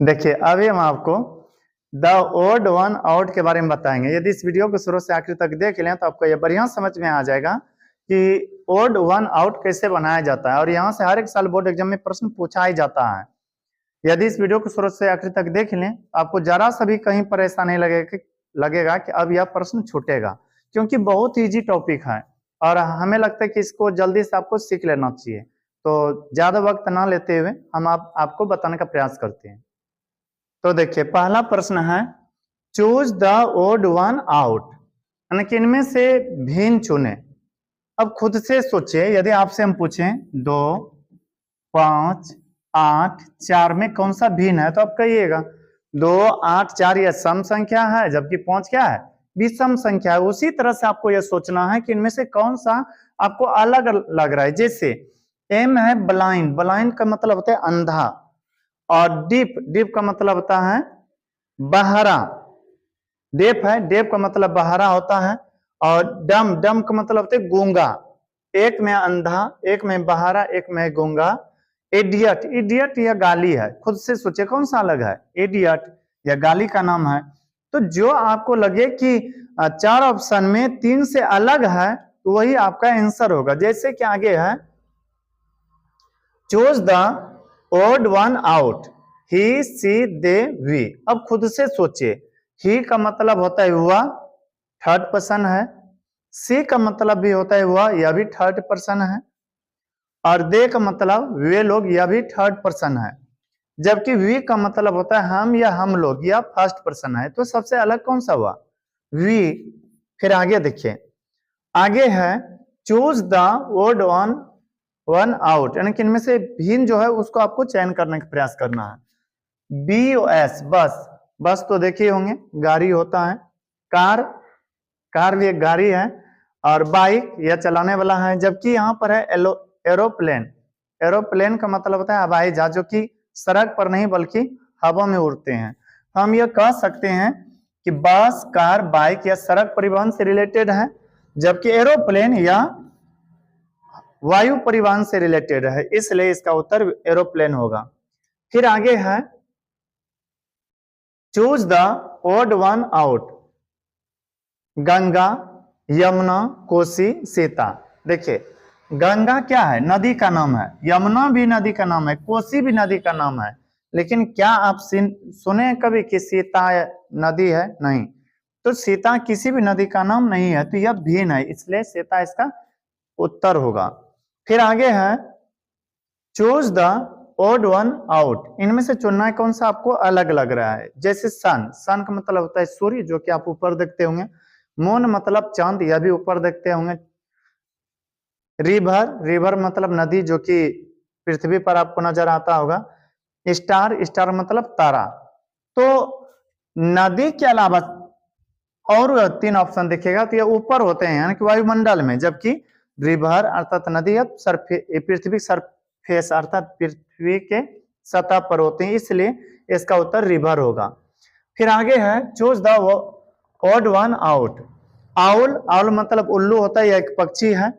देखिए अभी हम आपको द ओड वन आउट के बारे में बताएंगे। यदि इस वीडियो को शुरू से आखिर तक देख लें तो आपको यह बढ़िया समझ में आ जाएगा कि ओड वन आउट कैसे बनाया जाता है, और यहाँ से हर एक साल बोर्ड एग्जाम में प्रश्न पूछा ही जाता है। यदि इस वीडियो को शुरू से आखिर तक देख लें आपको जरा सा भी कहीं पर ऐसा नहीं लगेगा कि अब यह प्रश्न छूटेगा, क्योंकि बहुत ईजी टॉपिक है और हमें लगता है कि इसको जल्दी से आपको सीख लेना चाहिए। तो ज्यादा वक्त ना लेते हुए हम आपको बताने का प्रयास करते हैं। तो देखिए पहला प्रश्न है, choose the odd one out, यानी कि इनमें से भिन्न चुने। अब खुद से सोचिए, यदि आपसे हम पूछें 2, 5, 8, 4 में कौन सा भिन्न है, तो आप कहिएगा 2, 8, 4 यह सम संख्या है, जबकि 5 क्या है, विषम संख्या है। उसी तरह से आपको यह सोचना है कि इनमें से कौन सा आपको अलग लग रहा है। जैसे एम है ब्लाइंड, ब्लाइंड का मतलब होता है अंधा, और डीप, डीप का मतलब होता है बहरा। डेफ है, डेफ का मतलब बहरा होता है, और डम, डम का मतलब होता है गूंगा। एक में अंधा, एक में बहरा, एक में गूंगा। इडियट, इडियट या गाली है। खुद से सोचे कौन सा अलग है, इडियट या गाली का नाम है। तो जो आपको लगे कि 4 ऑप्शन में 3 से अलग है तो वही आपका आंसर होगा। जैसे कि आगे है, choose the odd one out, he, she, they, we. अब खुद से सोचिए, ही का मतलब होता है वह, थर्ड पर्सन है। सी का मतलब भी होता है वह, यह भी थर्ड पर्सन है। और दे का मतलब वे लोग, यह भी थर्ड पर्सन है। जबकि वी का मतलब होता है हम या हम लोग, यह फर्स्ट पर्सन है। तो सबसे अलग कौन सा हुआ, वी। फिर आगे देखिए, आगे है choose the odd one out, यानी कि इनमें से भिन्न जो है उसको आपको चयन करने का प्रयास करना है। BOS, बस, बस तो देखे होंगे गाड़ी होता है। कार, कार भी एक गाड़ी है। और बाइक यह चलाने वाला है। जबकि यहाँ पर है एरोप्लेन, एरोप्लेन का मतलब होता है हवाई जहाज, जो कि सड़क पर नहीं बल्कि हवा में उड़ते हैं। हम यह कह सकते हैं कि बस, कार, बाइक या सड़क परिवहन से रिलेटेड है, जबकि एरोप्लेन या वायु परिवहन से रिलेटेड है, इसलिए इसका उत्तर एरोप्लेन होगा। फिर आगे है, choose the odd one out, Ganga, Yamuna, Kosi, Sita. देखिए गंगा क्या है, नदी का नाम है। यमुना भी नदी का नाम है, कोसी भी नदी का नाम है। लेकिन क्या आप सुने कभी कि सीता नदी है? नहीं। तो सीता किसी भी नदी का नाम नहीं है, तो यह भिन्न है, इसलिए सीता इसका उत्तर होगा। फिर आगे है, choose the odd one out, इनमें से चुनना है कौन सा आपको अलग लग रहा है। जैसे सन, सन का मतलब होता है सूर्य, जो कि आप ऊपर देखते होंगे। मून मतलब चांद, यह भी ऊपर देखते होंगे। रिवर, रिवर मतलब नदी, जो कि पृथ्वी पर आपको नजर आता होगा। स्टार, स्टार मतलब तारा। तो नदी के अलावा और 3 ऑप्शन दिखेगा तो ये ऊपर होते हैं, यानी कि वायुमंडल में। जबकि रिवर अर्थात नदी पृथ्वी सरफेस अर्थात पृथ्वी के सतह पर होते हैं, इसलिए इसका उत्तर रिवर होगा। फिर आगे है, choose the odd one out, owl, owl मतलब उल्लू होता है, यह एक पक्षी है।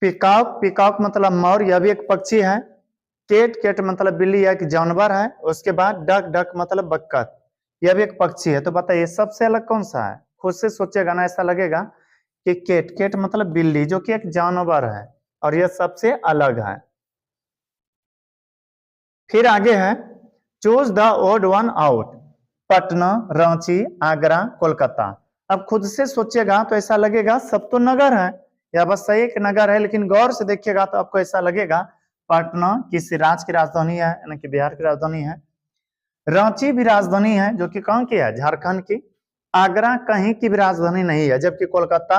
पिकॉक, पिकॉक मतलब मोर, यह भी एक पक्षी है। केट, केट मतलब बिल्ली, यह एक जानवर है। उसके बाद डक, डक मतलब बत्तख, यह भी एक पक्षी है। तो बताइए सबसे अलग कौन सा है? खुद से सोचेगा ना, ऐसा लगेगा कि केट, केट मतलब बिल्ली, जो कि एक जानवर है, और यह सबसे अलग है। फिर आगे है, choose the odd one out, Patna, Ranchi, Agra, Kolkata. अब खुद से सोचेगा तो ऐसा लगेगा सब तो नगर है, या बस सही एक नगर है। लेकिन गौर से देखिएगा तो आपको ऐसा लगेगा पटना किसी राज्य की राजधानी है, यानी कि बिहार की राजधानी है। रांची भी राजधानी है, जो कि कहाँ की है, झारखंड की। आगरा कहीं की भी राजधानी नहीं है, जबकि कोलकाता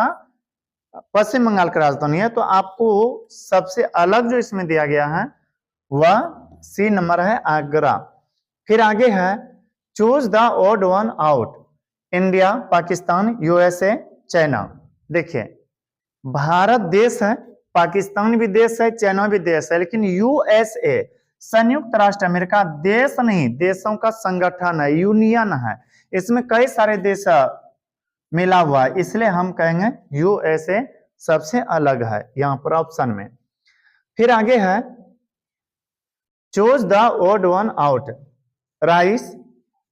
पश्चिम बंगाल की राजधानी है। तो आपको सबसे अलग जो इसमें दिया गया है वह सी नंबर है, आगरा। फिर आगे है, choose the odd one out, India, Pakistan, USA, China. देखिए भारत देश है, पाकिस्तान भी देश है, चाइना भी देश है, लेकिन USA संयुक्त राष्ट्र अमेरिका देश नहीं, देशों का संगठन है, यूनियन है। इसमें कई सारे देश मिला हुआ है, इसलिए हम कहेंगे USA सबसे अलग है यहां पर ऑप्शन में। फिर आगे है, choose the odd one out, rice,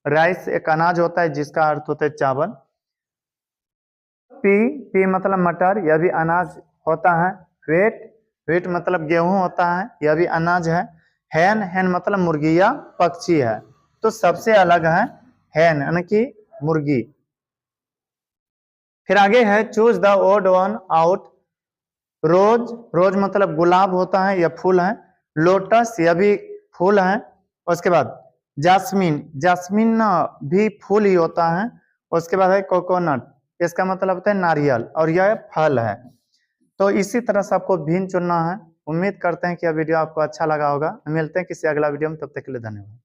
rice एक अनाज होता है जिसका अर्थ होता है चावल। पी, पी मतलब मटर, यह भी अनाज होता है। व्हेट, व्हेट मतलब गेहूं होता है, यह भी अनाज है। हैन, हैन मतलब मुर्गी या पक्षी है। तो सबसे अलग है हैन यानी कि मुर्गी। फिर आगे है choose the odd one out. Rose, rose मतलब गुलाब होता है या फूल है। लोटस, यह भी फूल है। उसके बाद जास्मीन, जास्मीन भी फूल ही होता है। उसके बाद है कोकोनट, इसका मतलब होता है नारियल और यह फल है। तो इसी तरह से आपको भिन्न चुनना है। उम्मीद करते हैं कि यह वीडियो आपको अच्छा लगा होगा। मिलते हैं किसी अगला वीडियो में, तब तक के लिए धन्यवाद।